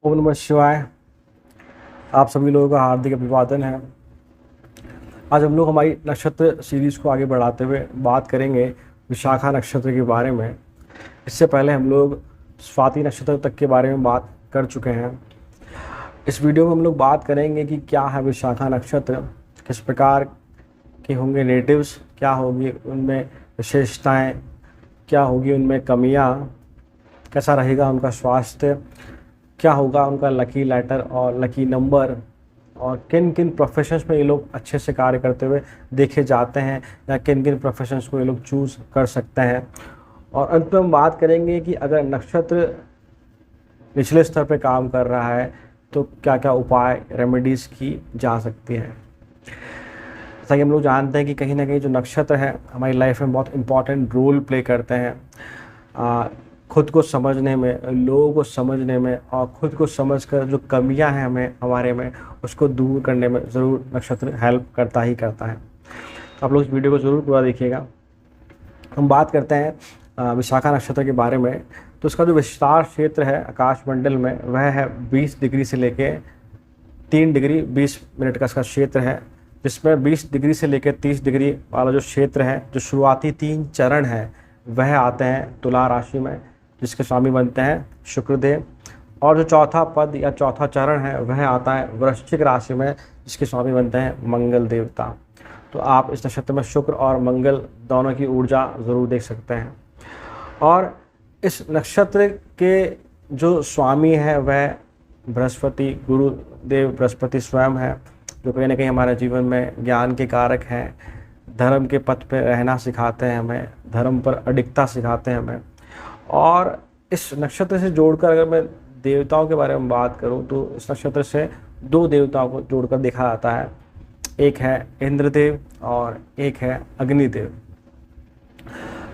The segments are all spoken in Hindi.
ओम नमः शिवाय। आप सभी लोगों का हार्दिक अभिवादन है। आज हम लोग हमारी नक्षत्र सीरीज़ को आगे बढ़ाते हुए बात करेंगे विशाखा नक्षत्र के बारे में। इससे पहले हम लोग स्वाति नक्षत्र तक के बारे में बात कर चुके हैं। इस वीडियो में हम लोग बात करेंगे कि क्या है विशाखा नक्षत्र, किस प्रकार के होंगे नेटिव्स, क्या होगी उनमें विशेषताएं, क्या होगी उनमें कमियां, कैसा रहेगा उनका स्वास्थ्य, क्या होगा उनका लकी लेटर और लकी नंबर, और किन किन प्रोफेशंस में ये लोग अच्छे से कार्य करते हुए देखे जाते हैं या किन किन प्रोफेशंस को ये लोग चूज़ कर सकते हैं। और अंत में हम बात करेंगे कि अगर नक्षत्र निचले स्तर पे काम कर रहा है तो क्या क्या उपाय रेमेडीज़ की जा सकती है। जैसा कि हम लोग जानते हैं कि कहीं ना कहीं जो नक्षत्र है हमारी लाइफ में बहुत इम्पॉर्टेंट रोल प्ले करते हैं खुद को समझने में, लोगों को समझने में, और खुद को समझकर जो कमियां हैं हमारे में उसको दूर करने में ज़रूर नक्षत्र हेल्प करता ही करता है। तो आप लोग इस वीडियो को ज़रूर पूरा देखिएगा। हम बात करते हैं विशाखा नक्षत्र के बारे में। तो इसका जो विस्तार क्षेत्र है आकाशमंडल में वह है 20 डिग्री से लेके 3 डिग्री 20 मिनट का इसका क्षेत्र है, जिसमें 20 डिग्री से लेकर 30 डिग्री वाला जो क्षेत्र है, जो शुरुआती 3 चरण है वह आते हैं तुला राशि में, जिसके स्वामी बनते हैं शुक्रदेव। और जो चौथा पद या चौथा चरण है वह आता है वृश्चिक राशि में, जिसके स्वामी बनते हैं मंगल देवता। तो आप इस नक्षत्र में शुक्र और मंगल दोनों की ऊर्जा ज़रूर देख सकते हैं। और इस नक्षत्र के जो स्वामी है वह बृहस्पति, गुरुदेव बृहस्पति स्वयं है, जो कहीं ना कहीं हमारे जीवन में ज्ञान के कारक हैं, धर्म के पथ पर रहना सिखाते हैं हमें, धर्म पर अडिगता सिखाते हैं हमें। और इस नक्षत्र से जोड़कर अगर मैं देवताओं के बारे में बात करूं तो इस नक्षत्र से 2 देवताओं को जोड़कर देखा जाता है। एक है इंद्रदेव और एक है अग्निदेव।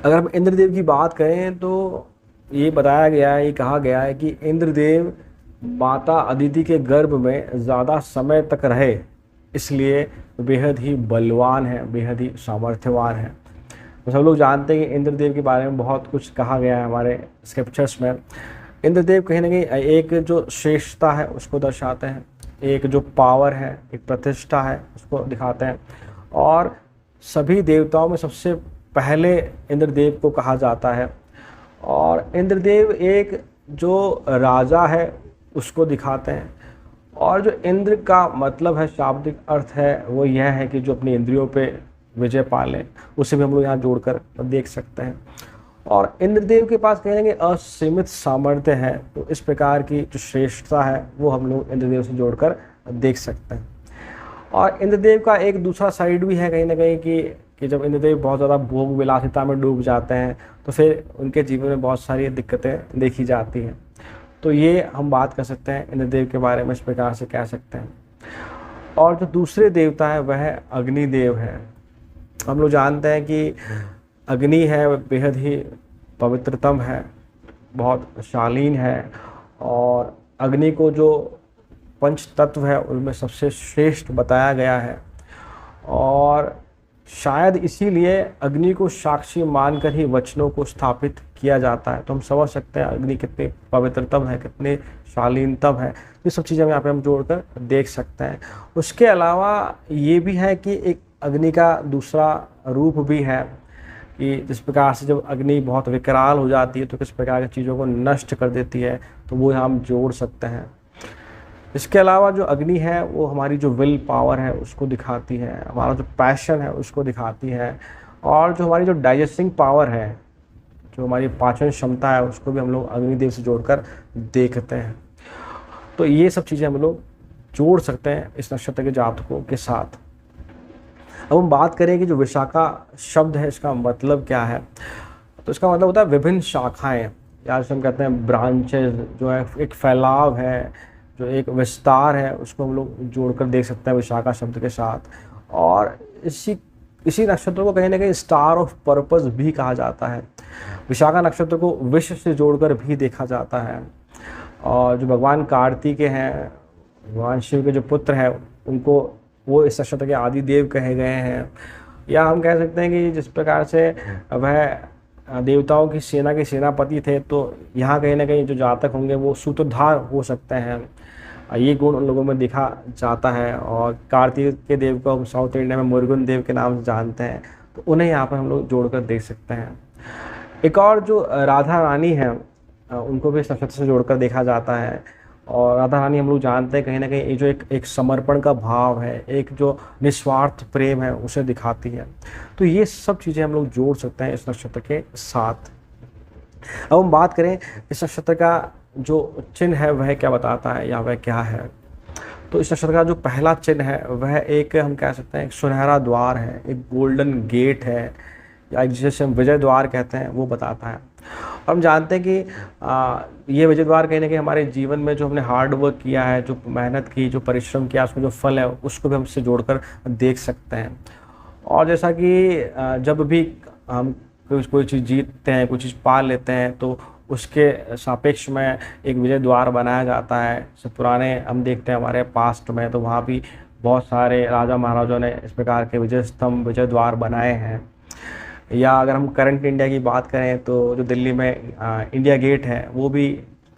अगर हम इंद्रदेव की बात करें तो ये बताया गया है, ये कहा गया है कि इंद्रदेव माता अदिति के गर्भ में ज़्यादा समय तक रहे, इसलिए बेहद ही बलवान है, बेहद ही सामर्थ्यवान है। तो सब लोग जानते हैं कि इंद्रदेव के बारे में बहुत कुछ कहा गया है हमारे स्क्रिप्चर्स में। इंद्रदेव कहीं ना कहीं एक जो श्रेष्ठता है उसको दर्शाते हैं, एक जो पावर है, एक प्रतिष्ठा है उसको दिखाते हैं। और सभी देवताओं में सबसे पहले इंद्रदेव को कहा जाता है। और इंद्रदेव एक जो राजा है उसको दिखाते हैं। और जो इंद्र का मतलब है, शाब्दिक अर्थ है, वो यह है कि जो अपनी इंद्रियों पे विजय पाले, उसे भी हम लोग यहाँ जोड़कर देख सकते हैं। और इंद्रदेव के पास कहीं ना कहीं असीमित सामर्थ्य है, तो इस प्रकार की जो श्रेष्ठता है वो हम लोग इंद्रदेव से जोड़कर देख सकते हैं। और इंद्रदेव का एक दूसरा साइड भी है कहीं ना कहीं कि जब इंद्रदेव बहुत ज़्यादा भोग विलासिता में डूब जाते हैं तो फिर उनके जीवन में बहुत सारी दिक्कतें देखी जाती हैं। तो ये हम बात कर सकते हैं इंद्रदेव के बारे में, इस प्रकार से कह सकते हैं। और जो दूसरे देवता है वह अग्निदेव है। हम लोग जानते हैं कि अग्नि है बेहद ही पवित्रतम है, बहुत शालीन है, और अग्नि को जो पंच तत्व है उनमें सबसे श्रेष्ठ बताया गया है। और शायद इसीलिए अग्नि को साक्षी मानकर ही वचनों को स्थापित किया जाता है। तो हम समझ सकते हैं अग्नि कितनी पवित्रतम है, कितनी शालीनतम है। ये सब चीज़ें यहाँ पे हम जोड़कर देख सकते हैं। उसके अलावा ये भी है कि एक अग्नि का दूसरा रूप भी है कि जिस प्रकार से जब अग्नि बहुत विकराल हो जाती है तो किस प्रकार की चीज़ों को नष्ट कर देती है, तो वो हम जोड़ सकते हैं। इसके अलावा जो अग्नि है वो हमारी जो विल पावर है उसको दिखाती है, हमारा जो पैशन है उसको दिखाती है, और जो हमारी जो डाइजेस्टिंग पावर है, जो हमारी पाचन क्षमता है, उसको भी हम लोग अग्निदेव से जोड़कर देखते हैं। तो ये सब चीज़ें हम लोग जोड़ सकते हैं इस नक्षत्र के जातकों के साथ। अब हम बात करें कि जो विशाखा शब्द है इसका मतलब क्या है। तो इसका मतलब होता है विभिन्न शाखाएं, या जैसे हम कहते हैं ब्रांचेस, जो है एक फैलाव है, जो एक विस्तार है, उसको हम लोग जोड़कर देख सकते हैं विशाखा शब्द के साथ। और इसी नक्षत्र को कहीं ना कहीं स्टार ऑफ पर्पस भी कहा जाता है। विशाखा नक्षत्र को विश्व से जोड़कर भी देखा जाता है। और जो भगवान कार्तिकेय हैं, भगवान शिव के जो पुत्र हैं, उनको वो इस नक्षत्र के आदि देव कहे गए हैं। या हम कह सकते हैं कि जिस प्रकार से वह देवताओं की सेना के सेनापति थे, तो यहाँ कहीं ना कहीं जो जातक होंगे वो सूत्रधार हो सकते हैं। ये गुण उन लोगों में दिखा जाता है। और कार्तिकेय देव को हम साउथ इंडिया में मुरुगन देव के नाम से जानते हैं, तो उन्हें यहाँ पर हम लोग जोड़कर देख सकते हैं। एक और जो राधा रानी है, उनको भी इस नक्षत्र से जोड़कर देखा जाता है। और राधा रानी हम लोग जानते हैं कहीं ना कहीं ये जो एक समर्पण का भाव है, एक जो निस्वार्थ प्रेम है, उसे दिखाती है। तो ये सब चीज़ें हम लोग जोड़ सकते हैं इस नक्षत्र के साथ। अब हम बात करें इस नक्षत्र का जो चिन्ह है वह क्या बताता है या वह क्या है। तो इस नक्षत्र का जो पहला चिन्ह है वह एक, हम कह सकते हैं, एक सुनहरा द्वार है, एक गोल्डन गेट है, या जिसे हम विजय द्वार कहते हैं, वो बताता है। और हम जानते हैं कि ये विजय द्वार कहीं ना कहीं हमारे जीवन में जो हमने हार्ड वर्क किया है, जो मेहनत की, जो परिश्रम किया, उसमें जो फल है उसको भी हम इससे जोड़कर देख सकते हैं। और जैसा कि जब भी हम कोई चीज़ जीतते हैं, कोई चीज़ पा लेते हैं, तो उसके सापेक्ष में एक विजय द्वार बनाया जाता है। जैसे पुराने हम देखते हैं हमारे पास्ट में, तो वहाँ भी बहुत सारे राजा महाराजाओं ने इस प्रकार के विजय स्तंभ, विजय द्वार बनाए हैं। या अगर हम करंट इंडिया की बात करें, तो जो दिल्ली में इंडिया गेट है, वो भी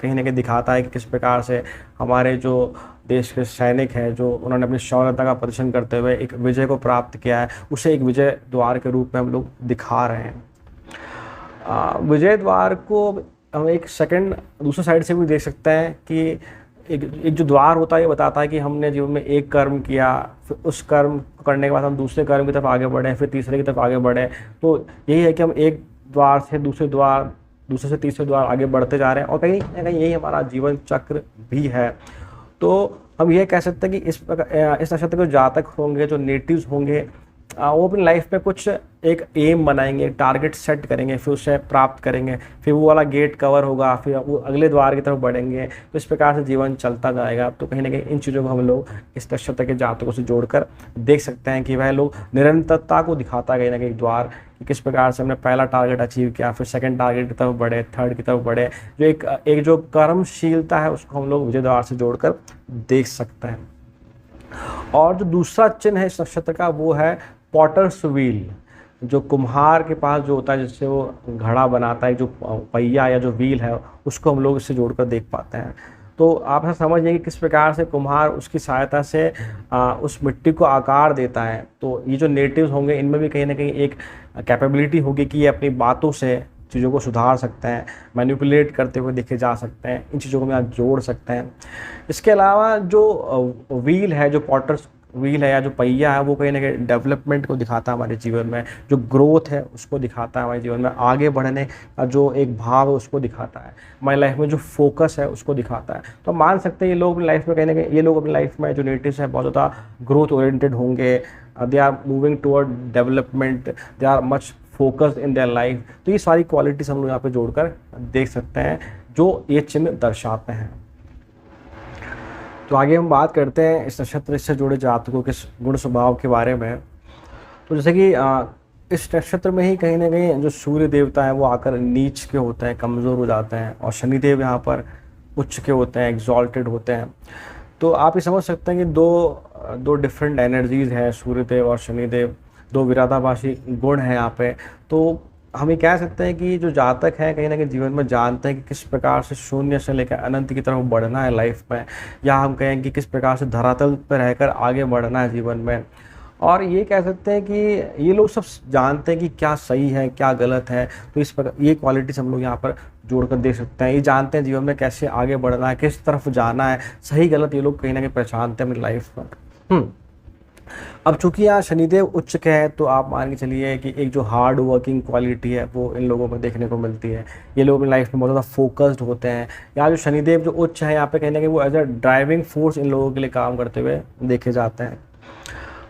कहीं ना कहीं दिखाता है कि किस प्रकार से हमारे जो देश के सैनिक हैं, जो उन्होंने अपनी शौर्यता का प्रदर्शन करते हुए एक विजय को प्राप्त किया है, उसे एक विजय द्वार के रूप में हम लोग दिखा रहे हैं। विजय द्वार को हम एक सेकंड दूसरे साइड से भी देख सकते हैं कि एक जो द्वार होता है, ये बताता है कि हमने जीवन में एक कर्म किया, फिर उस कर्म को करने के बाद हम दूसरे कर्म की तरफ आगे बढ़े, फिर तीसरे की तरफ आगे बढ़े। तो यही है कि हम एक द्वार से दूसरे द्वार, दूसरे से तीसरे द्वार आगे बढ़ते जा रहे हैं, और कहीं ना कहीं यही हमारा जीवन चक्र भी है। तो हम ये कह सकते हैं कि इस नक्षत्र के जातक होंगे, जो नेटिव्स होंगे, वो अपनी लाइफ में कुछ एक एम बनाएंगे, टारगेट सेट करेंगे, फिर उसे प्राप्त करेंगे, फिर वो वाला गेट कवर होगा, फिर वो अगले द्वार की तरफ बढ़ेंगे। तो इस प्रकार से जीवन चलता जाएगा। तो कहीं ना कहीं इन चीज़ों को हम लोग इस नक्षत्र के जातकों से जोड़कर देख सकते हैं कि वह लोग निरंतरता को दिखाता है कहीं ना कहीं द्वार, कि किस प्रकार से हमने पहला टारगेट अचीव किया, फिर सेकंड टारगेट की तरफ बढ़े, थर्ड की तरफ बढ़े। जो एक जो कर्मशीलता है, उसको हम लोग विजय द्वार से जोड़कर देख सकते हैं। और जो दूसरा चिन्ह है इस नक्षत्र का, वो है पॉटर्स व्हील। जो कुम्हार के पास जो होता है, जिससे वो घड़ा बनाता है, जो पहिया या जो व्हील है, उसको हम लोग इससे जोड़कर देख पाते हैं। तो आप ऐसा समझिए कि किस प्रकार से कुम्हार उसकी सहायता से उस मिट्टी को आकार देता है। तो ये जो नेटिव्स होंगे, इनमें भी कहीं ना कहीं एक कैपेबिलिटी होगी कि ये अपनी बातों से चीज़ों को सुधार सकते हैं, मैनिपुलेट करते हुए देखे जा सकते हैं। इन चीज़ों को हम यहाँ जोड़ सकते हैं। इसके अलावा जो व्हील है, जो पॉटर्स व्हील है या जो पहिया है, वो कहीं ना कहीं डेवलपमेंट को दिखाता है हमारे जीवन में, जो ग्रोथ है उसको दिखाता है हमारे जीवन में, आगे बढ़ने का जो एक भाव है उसको दिखाता है, हमारी लाइफ में जो फोकस है उसको दिखाता है। तो हम मान सकते हैं ये लोग अपनी लाइफ में कहीं ना कहीं, ये लोग अपनी लाइफ में जो नेटिव्स हैं बहुत ज़्यादा ग्रोथ ओरिएंटेड होंगे। They are moving toward development, they are much focused in their life. तो ये सारी क्वालिटीज़ हम लोग यहाँ पे जोड़कर देख सकते हैं, जो ये चिन्ह दर्शाते हैं। तो आगे हम बात करते हैं इस नक्षत्र से जुड़े जातकों के गुण स्वभाव के बारे में। तो जैसे कि इस नक्षत्र में ही कहीं ना कहीं जो सूर्य देवता है वो आकर नीच के होते हैं, कमज़ोर हो जाते हैं, और शनिदेव यहाँ पर उच्च के होते हैं, एग्जॉल्टेड होते हैं। तो आप ये समझ सकते हैं कि दो डिफरेंट एनर्जीज़ हैं, सूर्यदेव और शनिदेव, दो विरोधाभासी गुण हैं यहाँ पे। तो हम ये कह सकते हैं कि जो जातक हैं कहीं ना कहीं जीवन में जानते हैं कि किस प्रकार से शून्य से लेकर अनंत की तरफ बढ़ना है लाइफ में, या हम कहें कि किस प्रकार से धरातल पर रहकर आगे बढ़ना है जीवन में। और ये कह सकते हैं कि ये लोग सब जानते हैं कि क्या सही है, क्या गलत है। तो इस प्रकार ये क्वालिटीज़ हम लोग यहाँ पर जोड़कर देख सकते हैं। ये जानते हैं जीवन में कैसे आगे बढ़ना है, किस तरफ जाना है, सही गलत ये लोग कहीं ना कहीं पहचानते हैं अपनी लाइफ में। अब चूंकि यहाँ शनिदेव उच्च के हैं, तो आप मान के चलिए कि एक जो हार्ड वर्किंग क्वालिटी है वो इन लोगों में देखने को मिलती है। ये लोग अपनी लाइफ में बहुत ज़्यादा फोकस्ड होते हैं। यहाँ जो शनिदेव जो उच्च है, यहाँ पे कहीं ना कहीं वो एज अ ड्राइविंग फोर्स इन लोगों के लिए काम करते हुए देखे जाते हैं।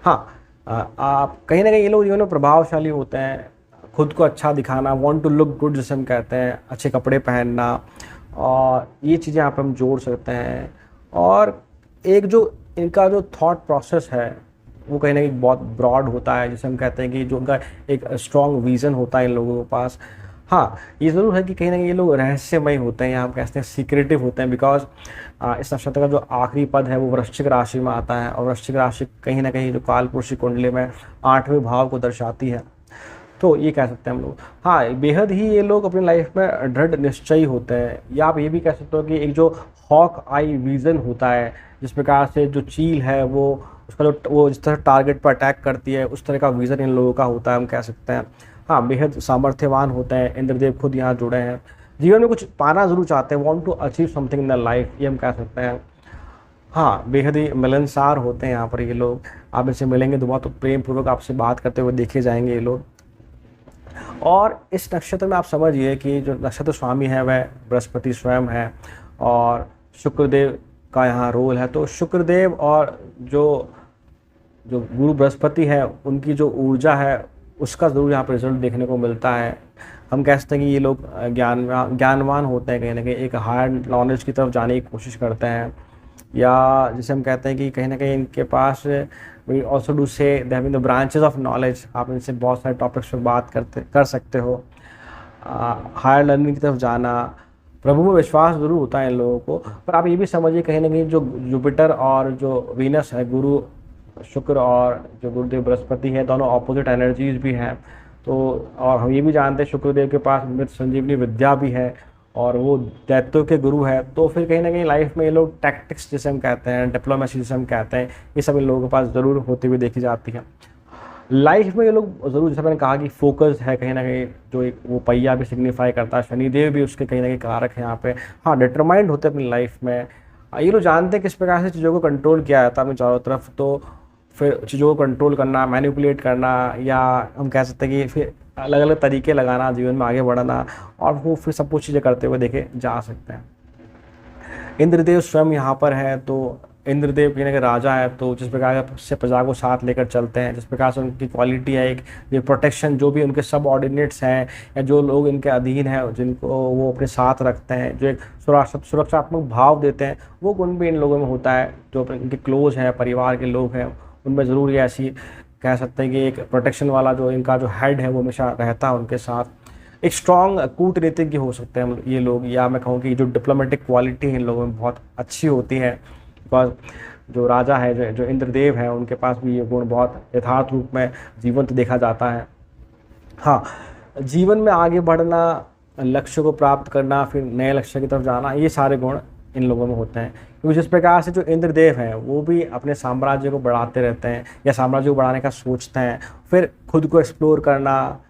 हाँ, आप कहीं ना कहीं ये लोग जीवन में प्रभावशाली होते हैं, खुद को अच्छा दिखाना, वांट टू लुक गुड जिसे हम कहते हैं, अच्छे कपड़े पहनना, और ये चीज़ें यहाँ पे हम जोड़ सकते हैं। और एक जो इनका जो थॉट प्रोसेस है वो कहीं ना कहीं बहुत ब्रॉड होता है, जिसे हम कहते हैं कि जो उनका एक स्ट्रॉन्ग विज़न होता है इन लोगों के पास। हाँ, ये ज़रूर है कि कहीं ना कहीं ये लोग रहस्यमय होते हैं, या हम कहते हैं सीक्रेटिव होते हैं, बिकॉज इस नक्षत्र का जो आखिरी पद है वो वृश्चिक राशि में आता है, और वृश्चिक राशि कहीं ना कहीं जो कालपुरुषी कुंडली में 8वें भाव को दर्शाती है। तो ये कह सकते हैं हम लोग। हाँ, बेहद ही ये लोग अपनी लाइफ में दृढ़ निश्चयी होते हैं, या आप ये भी कह सकते हो कि एक जो हॉक आई विज़न होता है, जिस प्रकार से जो चील है वो उसका जो वो जिस तरह टारगेट पर अटैक करती है, उस तरह का विज़न इन लोगों का होता है, हम कह सकते हैं। हाँ, बेहद सामर्थ्यवान होते हैं, इंद्रदेव खुद यहाँ जुड़े हैं, जीवन में कुछ पाना ज़रूर चाहते हैं, want to achieve something in the life, ये हम कह सकते हैं। हाँ, बेहद ही मिलनसार होते हैं यहाँ पर ये लोग। आप इनसे मिलेंगे तो बहुत प्रेम पूर्वक आपसे बात करते हुए देखे जाएंगे ये लोग। और इस नक्षत्र में आप समझिए कि जो नक्षत्र स्वामी है वह बृहस्पति स्वयं है, और शुक्रदेव का यहाँ रोल है। तो शुक्रदेव और जो जो गुरु बृहस्पति है उनकी जो ऊर्जा है उसका ज़रूर यहाँ पर रिजल्ट देखने को मिलता है। हम कह सकते हैं कि ये लोग ज्ञानवान होते हैं, कहीं ना कहीं एक हायर नॉलेज की तरफ जाने की कोशिश करते हैं, या जिसे हम कहते हैं कि कहीं ना कहीं इनके पास वी ऑल्सो डू से they having the branches of knowledge. आप इनसे बहुत सारे टॉपिक्स पर बात कर सकते हो। हायर लर्निंग की तरफ जाना, प्रभु में विश्वास ज़रूर होता है इन लोगों को। पर आप ये भी समझिए कहीं ना कहीं जो जुपिटर और जो वीनस है, गुरु शुक्र और जो गुरुदेव बृहस्पति है, दोनों ऑपोजिट एनर्जीज भी हैं। तो और हम ये भी जानते हैं शुक्रदेव के पास मृत संजीवनी विद्या भी है, और वो दैत्यों के गुरु है। तो फिर कहीं ना कहीं लाइफ में ये लोग टैक्टिक्स जिसे हम कहते हैं, डिप्लोमेसी जिसे हम कहते हैं, ये सब इन लोगों के पास ज़रूर होती हुई देखी जाती है। लाइफ में ये लोग ज़रूर, जैसे मैंने कहा कि फोकस है कहीं ना कहीं, जो एक वो पहिया भी सिग्निफाई करता है, शनिदेव भी उसके कहीं ना कहीं कारक है यहाँ पे। हाँ, डिटरमाइंड होते हैं अपनी लाइफ में। ये लोग जानते हैं किस प्रकार से चीज़ों को कंट्रोल किया जाता है अपनी चारों तरफ। तो फिर चीज़ों को कंट्रोल करना, मैनिपुलेट करना, या हम कह सकते हैं कि फिर अलग अलग तरीके लगाना, जीवन में आगे बढ़ना, और वो फिर सब कुछ चीज़ें करते हुए देखे जा सकते हैं। इंद्रदेव स्वयं यहाँ पर है, तो इंद्रदेव कहीं ना कहीं राजा है। तो जिस प्रकार से प्रजा को साथ लेकर चलते हैं, जिस प्रकार से उनकी क्वालिटी है, एक ये प्रोटेक्शन, जो भी उनके सब ऑर्डिनेट्स हैं या जो लोग इनके अधीन हैं जिनको वो अपने साथ रखते हैं, जो एक सुरक्षात्मक भाव देते हैं, वो गुण भी इन लोगों में होता है। जो इनके क्लोज हैं, परिवार के लोग हैं, उनमें ज़रूर ये ऐसी कह सकते हैं कि एक प्रोटेक्शन वाला जो इनका जो हेड है वो हमेशा रहता है उनके साथ। एक स्ट्रॉन्ग कूटनीतिज्ञ हो सकते हैं ये लोग, या मैं कहूँ कि जो डिप्लोमेटिक क्वालिटी है इन लोगों में बहुत अच्छी होती है। बिकॉज जो राजा है, जो इंद्रदेव है, उनके पास भी ये गुण बहुत यथार्थ रूप में जीवंत देखा जाता है। हाँ, जीवन में आगे बढ़ना, लक्ष्य को प्राप्त करना, फिर नए लक्ष्य की तरफ जाना, ये सारे गुण इन लोगों में होते हैं। क्योंकि जिस प्रकार से जो इंद्रदेव हैं वो भी अपने साम्राज्य को बढ़ाते रहते हैं, या साम्राज्य को बढ़ाने का सोचते हैं, फिर खुद को एक्सप्लोर करना,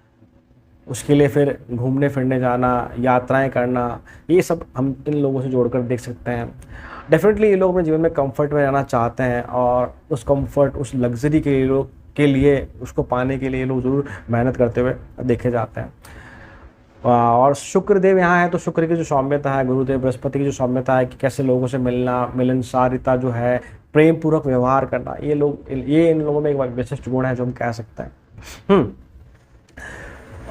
उसके लिए फिर घूमने फिरने जाना, यात्राएं करना, ये सब हम इन लोगों से जोड़कर देख सकते हैं। डेफिनेटली ये लोग अपने जीवन में कंफर्ट में रहना चाहते हैं, और उस कंफर्ट, उस लग्जरी के लिए उसको पाने के लिए लोग ज़रूर मेहनत करते हुए देखे जाते हैं। और शुक्रदेव यहाँ है, तो शुक्र की जो सौम्यता है, गुरुदेव बृहस्पति की जो सौम्यता है कि कैसे लोगों से मिलना, मिलनसारिता जो है, प्रेम पूर्वक व्यवहार करना, ये इन लोगों में एक विशिष्ट गुण है जो हम कह सकते हैं।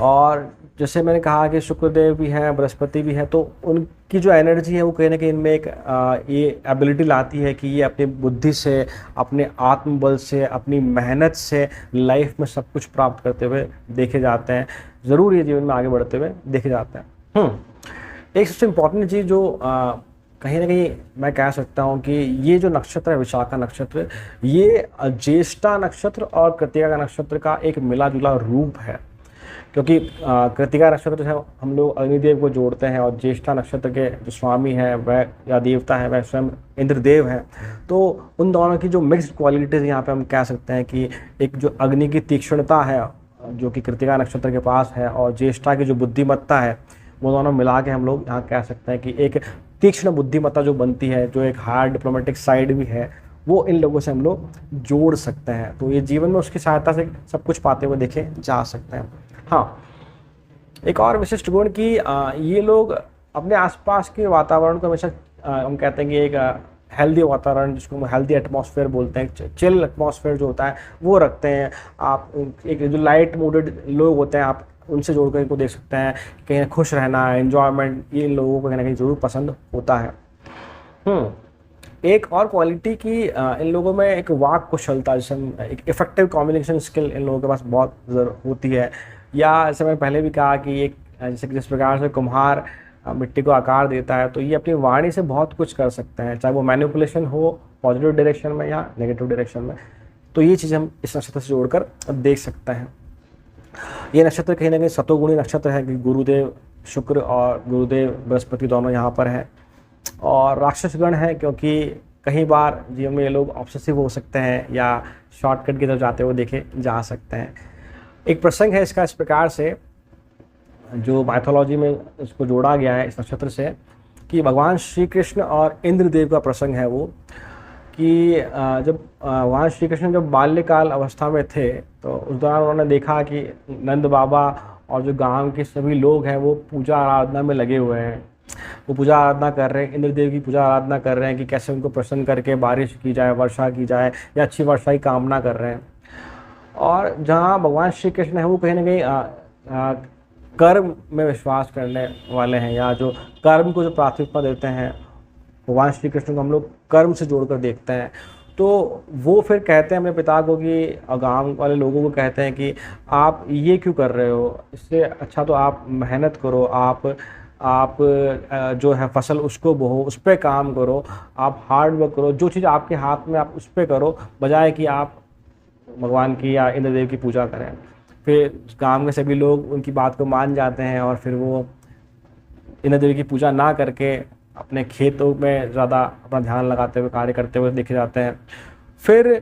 और जैसे मैंने कहा कि शुक्रदेव भी हैं, बृहस्पति भी है, तो उनकी जो एनर्जी है वो कहीं ना कहीं इनमें एक ये एबिलिटी लाती है कि ये अपनी बुद्धि से, अपने आत्मबल से, अपनी मेहनत से लाइफ में सब कुछ प्राप्त करते हुए देखे जाते हैं। ज़रूर ये जीवन में आगे बढ़ते हुए देखे जाते हैं। एक सबसे इम्पॉर्टेंट चीज़ जो कहीं ना कहीं मैं कह सकता हूँ कि ये जो नक्षत्र है, विशाखा नक्षत्र, ये ज्येष्ठा नक्षत्र और कृतिका का नक्षत्र का एक मिला जुला रूप है। क्योंकि कृतिका नक्षत्र से हम लोग अग्निदेव को जोड़ते हैं, और ज्येष्ठा नक्षत्र के जो स्वामी हैं वह या देवता है वह स्वयं इंद्रदेव हैं। तो उन दोनों की जो मिक्स्ड क्वालिटीज़ यहाँ पे हम कह सकते हैं कि एक जो अग्नि की तीक्ष्णता है जो कि कृतिका नक्षत्र के पास है, और ज्येष्ठा की जो बुद्धिमत्ता है, वो दोनों मिला के हम लोग यहाँ कह सकते हैं कि एक तीक्ष्ण बुद्धिमत्ता जो बनती है, जो एक हार्ड डिप्लोमेटिक साइड भी है, वो इन लोगों से हम लोग जोड़ सकते हैं। तो ये जीवन में उसकी सहायता से सब कुछ पाते हुए देखे जा सकते हैं। हाँ, एक और विशिष्ट गुण कि ये लोग अपने आसपास के वातावरण को हमेशा हम कहते हैं कि एक हेल्दी वातावरण, जिसको हम हेल्दी एटमॉस्फेयर बोलते हैं, चिल एटमॉस्फेयर जो होता है वो रखते हैं। आप एक जो लाइट मूडेड लोग होते हैं, आप उनसे जोड़कर इनको देख सकते हैं। कहीं खुश रहना, एन्जॉयमेंट, ये लोगों को कहीं ना कहीं ज़रूर पसंद होता है। एक और क्वालिटी की इन लोगों में एक वाक कुशलता, जैसे एक इफेक्टिव कम्युनिकेशन स्किल इन लोगों के पास बहुत होती है। या जैसे मैंने पहले भी कहा कि एक जैसे जिस प्रकार से कुम्हार मिट्टी को आकार देता है, तो ये अपनी वाणी से बहुत कुछ कर सकते हैं, चाहे वो मैनिपुलेशन हो पॉजिटिव डायरेक्शन में या नेगेटिव डायरेक्शन में। तो ये चीज़ें हम इस नक्षत्र से जोड़कर देख सकते हैं। ये नक्षत्र कहीं ना कहीं सतोगुणी नक्षत्र है कि गुरुदेव शुक्र और गुरुदेव बृहस्पति दोनों यहाँ पर हैं। और राक्षस गण है क्योंकि कई बार जीवन में ये लोग ऑब्सेसिव हो सकते हैं या शॉर्टकट की तरफ जाते हुए देखे जा सकते हैं। एक प्रसंग है इसका इस प्रकार से, जो माइथोलॉजी में इसको जोड़ा गया है इस नक्षत्र से, कि भगवान श्री कृष्ण और इंद्रदेव का प्रसंग है वो, कि जब भगवान श्री कृष्ण जब बाल्यकाल अवस्था में थे तो उस दौरान उन्होंने देखा कि नंद बाबा और जो गांव के सभी लोग हैं वो पूजा आराधना में लगे हुए हैं। वो पूजा आराधना कर रहे हैं, इंद्रदेव की पूजा आराधना कर रहे हैं कि कैसे उनको प्रसन्न करके बारिश की जाए, वर्षा की जाए या अच्छी वर्षा की कामना कर रहे हैं। और जहाँ भगवान श्री कृष्ण है वो कहीं ना कहीं कर्म में विश्वास करने वाले हैं, या जो कर्म को जो प्राथमिकता देते हैं, भगवान श्री कृष्ण को हम लोग कर्म से जोड़कर देखते हैं। तो वो फिर कहते हैं अपने पिता को कि गांव वाले लोगों को कहते हैं कि आप ये क्यों कर रहे हो, इससे अच्छा तो आप मेहनत करो, आप जो है फसल उसको बोहो, उस पर काम करो, आप हार्ड वर्क करो, जो चीज़ आपके हाथ में आप उस पर करो, बजाय कि आप भगवान की या इंद्रदेव की पूजा करें। फिर गांव के सभी लोग उनकी बात को मान जाते हैं और फिर वो इंद्रदेव की पूजा ना करके अपने खेतों में ज़्यादा अपना ध्यान लगाते हुए कार्य करते हुए देखे जाते हैं। फिर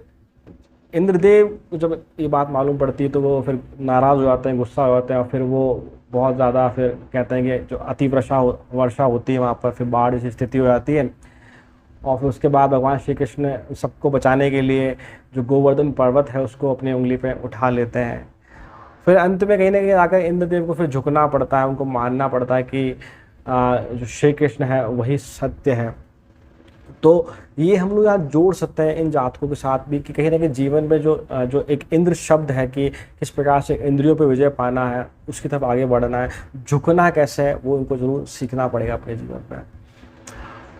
इंद्रदेव को जब ये बात मालूम पड़ती है तो वो फिर नाराज़ हो जाते हैं, गुस्सा हो जाते हैं, और फिर वो बहुत ज़्यादा फिर कहते हैं कि जो अति वर्षा होती है वहाँ पर फिर बाढ़ जैसी स्थिति हो जाती है। और फिर उसके बाद भगवान श्री कृष्ण सबको बचाने के लिए जो गोवर्धन पर्वत है उसको अपनी उंगली पे उठा लेते हैं। फिर अंत में कहीं ना कहीं आकर इंद्रदेव को फिर झुकना पड़ता है, उनको मानना पड़ता है कि जो श्री कृष्ण है वही सत्य है। तो ये हम लोग यहाँ जोड़ सकते हैं इन जातकों के साथ भी कि कहीं ना कहीं जीवन में जो एक इंद्र शब्द है कि किस प्रकार से इंद्रियों पे विजय पाना है, उसकी तरफ आगे बढ़ना है, झुकना कैसे है, वो इनको जरूर सीखना पड़ेगा अपने जीवन में।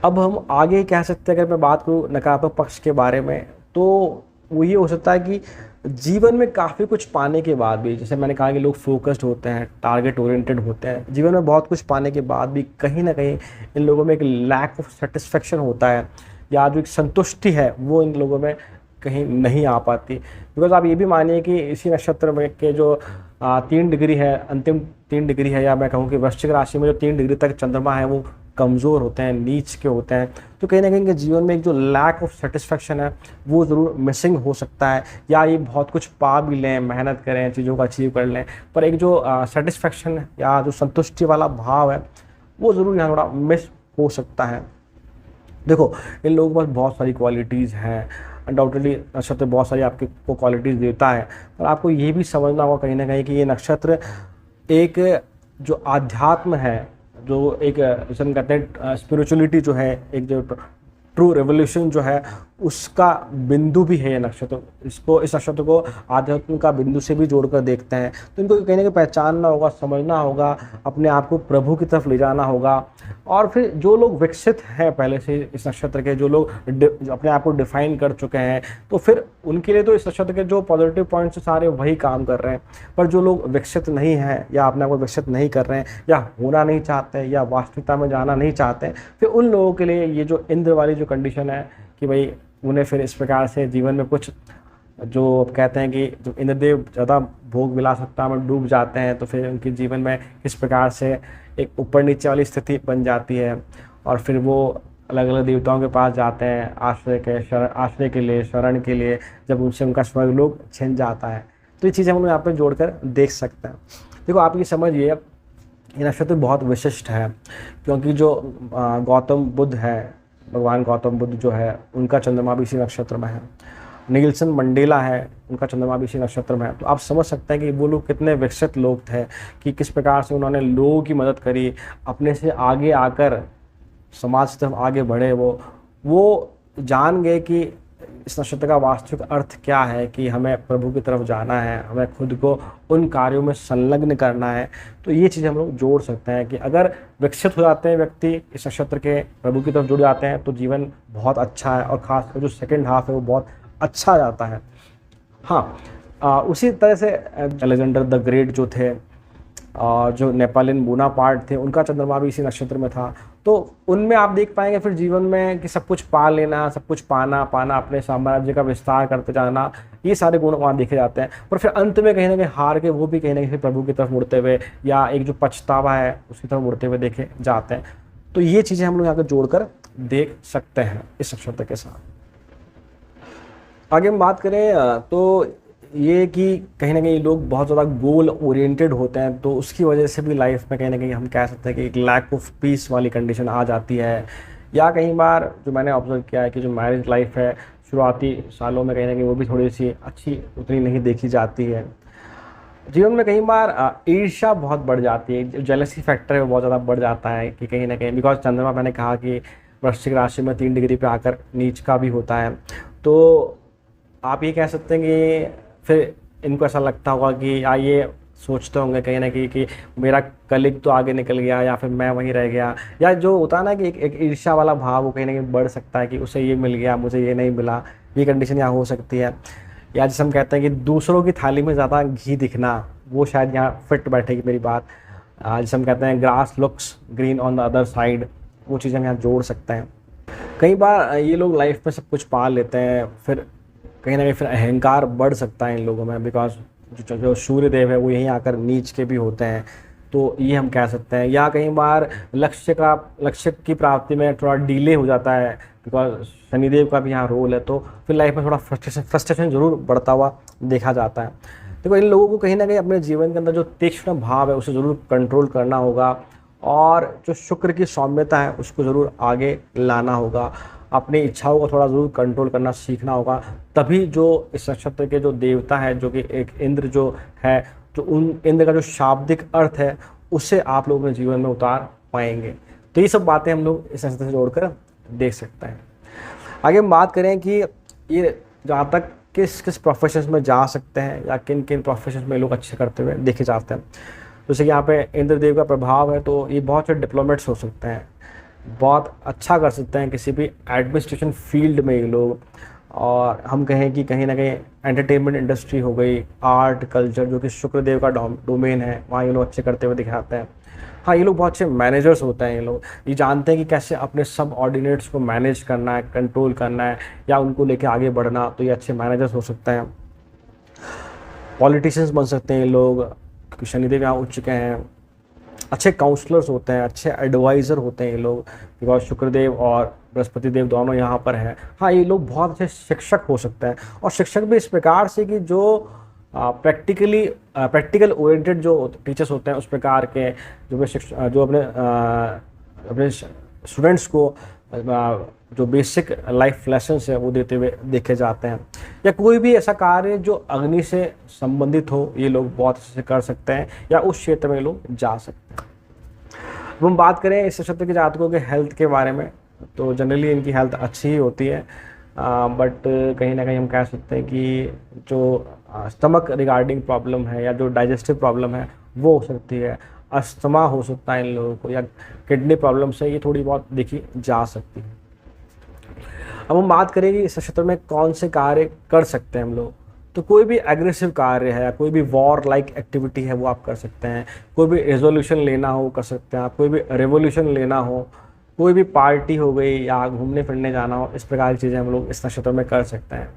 अब हम आगे कह सकते हैं, अगर मैं बात करूँ नकारात्मक पक्ष के बारे में, तो वो ये हो सकता है कि जीवन में काफ़ी कुछ पाने के बाद भी, जैसे मैंने कहा कि लोग फोकस्ड होते हैं, टारगेट ओरिएंटेड होते हैं, जीवन में बहुत कुछ पाने के बाद भी कहीं ना कहीं इन लोगों में एक लैक ऑफ सेटिस्फेक्शन होता है, या जो एक संतुष्टि है वो इन लोगों में कहीं नहीं आ पाती। बिकॉज आप ये भी मानिए कि इसी नक्षत्र में के जो 3 डिग्री है, अंतिम 3 डिग्री है, या मैं कहूँ कि वृश्चिक राशि में जो 3 डिग्री तक चंद्रमा है वो कमज़ोर होते हैं, नीच के होते हैं। तो कहीं ना कहीं इनके जीवन में एक जो लैक ऑफ सेटिस्फेक्शन है वो ज़रूर मिसिंग हो सकता है, या ये बहुत कुछ पा भी लें, मेहनत करें, चीज़ों को अचीव कर लें, पर एक जो सेटिस्फेक्शन या जो संतुष्टि वाला भाव है वो ज़रूर यहाँ थोड़ा मिस हो सकता है। देखो, इन लोगों के पास बहुत सारी क्वालिटीज़ हैं, अनडाउटेडली नक्षत्र बहुत सारी आपके को क्वालिटीज़ देता है, पर आपको ये भी समझना होगा कहीं ना कहीं कि ये नक्षत्र एक जो आध्यात्म है, जो एक जैसे हम कहते हैं स्पिरिचुअलिटी जो है, एक जो ट्रू रेवोल्यूशन जो है उसका बिंदु भी है ये नक्षत्र। इस नक्षत्र को आध्यात्म का बिंदु से भी जोड़कर देखते हैं। तो इनको कहीं ना कहीं पहचानना होगा, समझना होगा, अपने आप को प्रभु की तरफ ले जाना होगा। और फिर जो लोग विकसित हैं पहले से इस नक्षत्र के, जो लोग अपने आप को डिफाइन कर चुके हैं, तो फिर उनके लिए तो इस नक्षत्र के जो पॉजिटिव पॉइंट्स सारे वही काम कर रहे हैं। पर जो लोग विकसित नहीं हैं, या अपने आप को विकसित नहीं कर रहे हैं, या होना नहीं चाहते, या वास्तविकता में जाना नहीं चाहते, फिर उन लोगों के लिए ये जो इंद्र वाली जो कंडीशन है कि भाई उन्हें फिर इस प्रकार से जीवन में कुछ जो कहते हैं कि जो इंद्रदेव ज़्यादा भोग विलासिता में डूब जाते हैं, तो फिर उनके जीवन में किस प्रकार से एक ऊपर नीचे वाली स्थिति बन जाती है, और फिर वो अलग अलग देवताओं के पास जाते हैं आश्रय के लिए, शरण के लिए, जब उनसे उनका स्वर्गलोक छिन जाता है। तो ये चीज़ें हम लोग यहाँ पर जोड़कर देख सकते हैं। देखो, आप ये समझिए, ये नक्षत्र बहुत विशिष्ट है क्योंकि जो गौतम बुद्ध है, भगवान गौतम बुद्ध जो है, उनका चंद्रमा भी इसी नक्षत्र में है। नेल्सन मंडेला है, उनका चंद्रमा भी इसी नक्षत्र में है। तो आप समझ सकते हैं कि वो लोग कितने विकसित लोग थे, कि किस प्रकार से उन्होंने लोगों की मदद करी, अपने से आगे आकर समाज से तरफ आगे बढ़े। वो जान गए कि इस नक्षत्र का वास्तविक अर्थ क्या है, कि हमें प्रभु की तरफ जाना है, हमें खुद को उन कार्यों में संलग्न करना है। तो ये चीज़ हम लोग जोड़ सकते हैं कि अगर विकसित हो जाते हैं व्यक्ति, इस नक्षत्र के प्रभु की तरफ जुड़ जाते हैं, तो जीवन बहुत अच्छा है, और ख़ासकर जो सेकंड हाफ है वो बहुत अच्छा जाता है। हाँ, उसी तरह से अलेक्जेंडर द ग्रेट जो थे, और जो नेपोलियन बोनापार्ट थे, उनका चंद्रमा भी इसी नक्षत्र में था। तो उनमें आप देख पाएंगे फिर जीवन में कि सब कुछ पा लेना, सब कुछ पाना, अपने साम्राज्य का विस्तार करते जाना, ये सारे गुण वहाँ देखे जाते हैं। पर फिर अंत में कहीं ना कहीं हार के वो भी कहीं ना कहीं प्रभु की तरफ मुड़ते हुए या एक जो पछतावा है उसकी तरफ मुड़ते हुए देखे जाते हैं। तो ये चीज़ें हम लोग यहाँ पर जोड़कर देख सकते हैं इस नक्षत्र के साथ। आगे हम बात करें तो ये कि कहीं ना कहीं लोग बहुत ज़्यादा गोल ओरिएंटेड होते हैं, तो उसकी वजह से भी लाइफ में कहीं ना कहीं हम कह सकते हैं कि एक लैक ऑफ पीस वाली कंडीशन आ जाती है। या कई बार जो मैंने ऑब्जर्व किया है कि जो मैरिज लाइफ है शुरुआती सालों में कहीं ना कहीं वो भी थोड़ी सी अच्छी उतनी नहीं देखी जाती है। जीवन में कई बार ईर्ष्या बहुत बढ़ जाती है, जो जेलसी फैक्टर है वो बहुत ज़्यादा बढ़ जाता है कि कहीं ना कहीं बिकॉज चंद्रमा मैंने कहा कि वृश्चिक राशि में 3 डिग्री पे आकर नीच का भी होता है। तो आप ये कह सकते हैं कि फिर इनको ऐसा लगता होगा कि ये सोचते होंगे कहीं ना कहीं कि मेरा कलीग तो आगे निकल गया या फिर मैं वहीं रह गया, या जो होता है ना कि एक ईर्ष्या वाला भाव वो कहीं ना कहीं बढ़ सकता है कि उसे ये मिल गया मुझे ये नहीं मिला, ये कंडीशन यहाँ हो सकती है। या जिसे हम कहते हैं कि दूसरों की थाली में ज़्यादा घी दिखना, वो शायद यहाँ फिट बैठेगी मेरी बात। जिसे हम कहते हैं grass looks green on the other side, वो चीज़ हम यहाँ जोड़ सकते हैं। कई बार ये लोग लाइफ में सब कुछ पा लेते हैं, फिर कहीं ना कहीं फिर अहंकार बढ़ सकता है इन लोगों में, बिकॉज जो सूर्य देव है वो यहीं आकर नीच के भी होते हैं, तो ये हम कह सकते हैं। या कई बार लक्ष्य की प्राप्ति में थोड़ा डिले हो जाता है, बिकॉज शनिदेव का भी यहाँ रोल है, तो फिर लाइफ में थोड़ा फ्रस्ट्रेशन जरूर बढ़ता हुआ देखा जाता है। देखो इन लोगों को कहीं ना कहीं अपने जीवन के अंदर जो तीक्ष्ण भाव है उसे ज़रूर कंट्रोल करना होगा, और जो शुक्र की सौम्यता है उसको ज़रूर आगे लाना होगा, अपनी इच्छाओं को थोड़ा ज़रूर कंट्रोल करना सीखना होगा। तभी जो इस नक्षत्र के जो देवता है जो कि एक इंद्र जो है, जो उन इंद्र का जो शाब्दिक अर्थ है उसे आप लोग अपने जीवन में उतार पाएंगे। तो ये सब बातें हम लोग इस नक्षत्र से जोड़कर देख सकते हैं। आगे हम बात करें कि ये जहाँ तक किस किस प्रोफेशन में जा सकते हैं या किन किन प्रोफेशन में लोग अच्छे करते हुए देखे जाते हैं। जैसे कि यहाँ पे इंद्रदेव का प्रभाव है, तो ये बहुत से डिप्लोमेट्स हो सकते हैं, बहुत अच्छा कर सकते हैं किसी भी एडमिनिस्ट्रेशन फील्ड में ये लोग। और हम कहें कि कहीं ना कहीं एंटरटेनमेंट इंडस्ट्री हो गई, आर्ट कल्चर जो कि शुक्रदेव का डोमेन है, वहाँ ये लोग अच्छे करते हुए दिखाते हैं। हाँ, ये लोग बहुत अच्छे मैनेजर्स होते हैं। ये लोग ये जानते हैं कि कैसे अपने सब ऑर्डिनेट्स को मैनेज करना है, कंट्रोल करना है या उनको लेके आगे बढ़ना, तो ये अच्छे मैनेजर्स हो सकते हैं। पॉलिटिशियंस बन सकते हैं ये लोग, क्योंकि शनिदेव यहाँ उच्च के हैं। अच्छे काउंसलर्स होते हैं, अच्छे एडवाइज़र होते हैं ये लोग, बिकॉज शुक्रदेव और बृहस्पति देव दोनों यहाँ पर हैं। हाँ, ये लोग बहुत अच्छे शिक्षक हो सकते हैं, और शिक्षक भी इस प्रकार से कि जो प्रैक्टिकल ओरिएंटेड जो टीचर्स होते हैं उस प्रकार के जो अपने स्टूडेंट्स को जो बेसिक लाइफ लेसन्स है वो देते हुए देखे जाते हैं। या कोई भी ऐसा कार्य जो अग्नि से संबंधित हो, ये लोग बहुत अच्छे से कर सकते हैं या उस क्षेत्र में लोग जा सकते हैं। अब हम बात करें इस नक्षत्र के जातकों के हेल्थ के बारे में, तो जनरली इनकी हेल्थ अच्छी ही होती है, बट कहीं ना कहीं हम कह सकते हैं कि जो स्टमक रिगार्डिंग प्रॉब्लम है या जो डाइजेस्टिव प्रॉब्लम है वो हो सकती है, अस्थमा हो सकता है इन लोगों को, या किडनी प्रॉब्लम से ये थोड़ी बहुत देखी जा सकती है। अब हम बात करेंगे इस नक्षत्र में कौन से कार्य कर सकते हैं हम लोग। तो कोई भी एग्रेसिव कार्य है, कोई भी वॉर लाइक एक्टिविटी है वो आप कर सकते हैं। कोई भी रेजोल्यूशन लेना हो कर सकते हैं आप, कोई भी रेवोल्यूशन लेना हो, कोई भी पार्टी हो गई या घूमने फिरने जाना हो, इस प्रकार की चीज़ें हम लोग इस नक्षत्र में कर सकते हैं।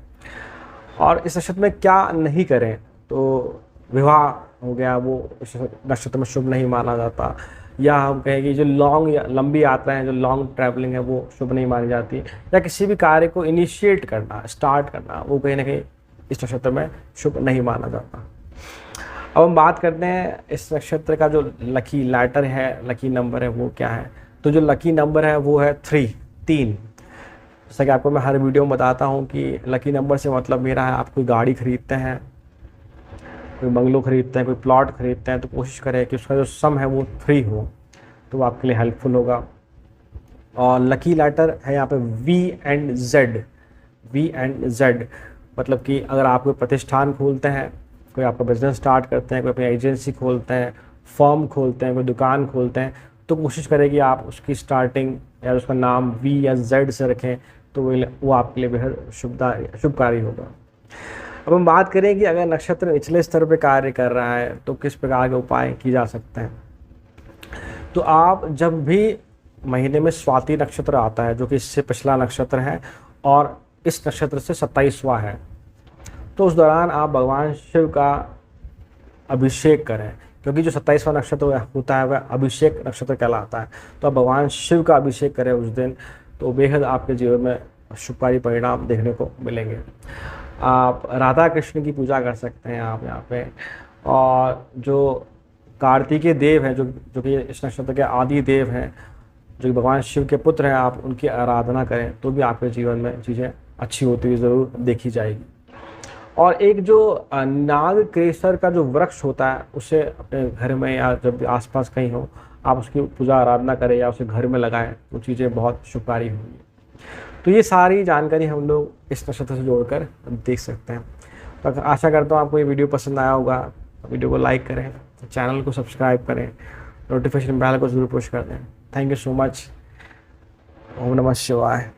और इस नक्षत्र में क्या नहीं करें, तो विवाह हो गया, वो इस नक्षत्र में शुभ नहीं माना जाता। या हम कहें कि जो लंबी यात्राएं हैं, जो लॉन्ग ट्रैवलिंग है वो शुभ नहीं मानी जाती। या किसी भी कार्य को इनिशिएट करना, स्टार्ट करना, वो कहीं ना कहीं इस नक्षत्र में शुभ नहीं माना जाता। अब हम बात करते हैं इस नक्षत्र का जो लकी लेटर है, लकी नंबर है वो क्या है। तो जो लकी नंबर है वो है 3। जैसा कि आपको मैं हर वीडियो में बताता हूँ कि लकी नंबर से मतलब मेरा है, आप कोई गाड़ी खरीदते हैं, कोई बंगलो खरीदते हैं, कोई प्लॉट खरीदते हैं, तो कोशिश करें कि उसका जो सम है वो 3 हो, तो वो आपके लिए हेल्पफुल होगा। और लकी लेटर है यहाँ पे V एंड Z, मतलब कि अगर आप कोई प्रतिष्ठान खोलते हैं, कोई आपका बिजनेस स्टार्ट करते हैं, कोई अपनी एजेंसी खोलते हैं, फर्म खोलते हैं, कोई दुकान खोलते हैं, तो कोशिश करें कि आप उसकी स्टार्टिंग या उसका नाम V या Z से रखें, तो वो आपके लिए बेहद शुभकारी होगा। अब हम बात करें कि अगर नक्षत्र निचले स्तर पर कार्य कर रहा है तो किस प्रकार के उपाय किए जा सकते हैं। तो आप जब भी महीने में स्वाति नक्षत्र आता है, जो कि इससे पिछला नक्षत्र है और इस नक्षत्र से 27वां है, तो उस दौरान आप भगवान शिव का अभिषेक करें, क्योंकि जो 27वां नक्षत्र होता है वह अभिषेक नक्षत्र कहलाता है। तो आप भगवान शिव का अभिषेक करें उस दिन, तो बेहद आपके जीवन में शुभकारी परिणाम देखने को मिलेंगे। आप राधा कृष्ण की पूजा कर सकते हैं आप यहाँ पे, और जो कार्तिकेय देव हैं जो कि इस नक्षत्र के आदि देव हैं, जो कि भगवान शिव के पुत्र हैं, आप उनकी आराधना करें तो भी आपके जीवन में चीज़ें अच्छी होती हुई ज़रूर देखी जाएगी। और एक जो नाग केसर का जो वृक्ष होता है उसे अपने घर में या जब भी आसपास कहीं हो आप उसकी पूजा आराधना करें या उसे घर में लगाएं तो चीज़ें बहुत शुभकारी होंगी। तो ये सारी जानकारी हम लोग इस नक्षत्र से जोड़कर देख सकते हैं। तो आशा करता हूँ आपको ये वीडियो पसंद आया होगा। वीडियो को लाइक करें, चैनल को सब्सक्राइब करें, नोटिफिकेशन बेल को ज़रूर पुश कर दें। Thank you so much. ओम नमः शिवाय।